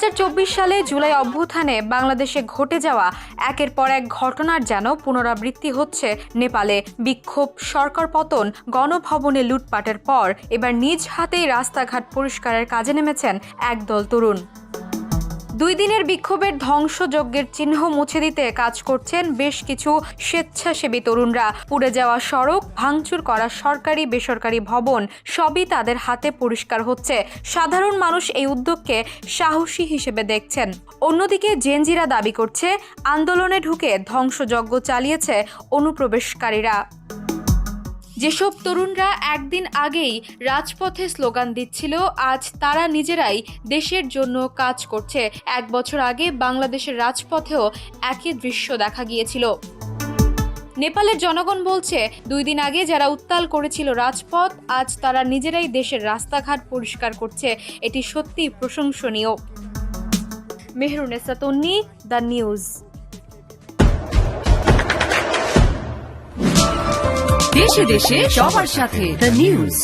2024 সালে জুলাই অভ্যুত্থানে বাংলাদেশে ঘটে যাওয়া একের পর এক ঘটনার যেন পুনরাবৃত্তি হচ্ছে নেপালে। বিক্ষোভ, সরকার পতন, গণভবনে লুটপাটের পর এবার নিজ হাতেই রাস্তাঘাট পরিষ্কারের কাজে নেমেছেন একদল তরুণ। 2 দিনের বিক্ষোভের ধ্বংসযজ্ঞের চিহ্ন মুছে দিতে কাজ করছেন বেশ কিছু স্বেচ্ছাসেবী তরুণরা। পুড়ে যাওয়া সড়ক, ভাঙচুর করা সরকারি বেসরকারি ভবন সবই তাদের হাতে পরিষ্কার হচ্ছে। সাধারণ মানুষ এই উদ্যোগকে সাহসী হিসেবে দেখছেন। অন্যদিকে জেনজিরা দাবি করছে, আন্দোলনে ঢুকে ধ্বংসযজ্ঞ চালিয়েছে অনুপ্রবেশকারীরা। যেসব তরুণরা একদিন আগেই রাজপথে স্লোগান দিচ্ছিল, আজ তারা নিজেরাই দেশের জন্য কাজ করছে। 1 বছর আগে বাংলাদেশের রাজপথেও একই দৃশ্য দেখা গিয়েছিল। নেপালের জনগণ বলছে, 2 দিন আগে যারা উত্তাল করেছিল রাজপথ, আজ তারা নিজেরাই দেশের রাস্তাঘাট পরিষ্কার করছে। এটি সত্যিই প্রশংসনীয়। মেহরুনেসা তন্নি, দ্য নিউজ। দেশে দেশে সবার সাথে দ্য নিউজ।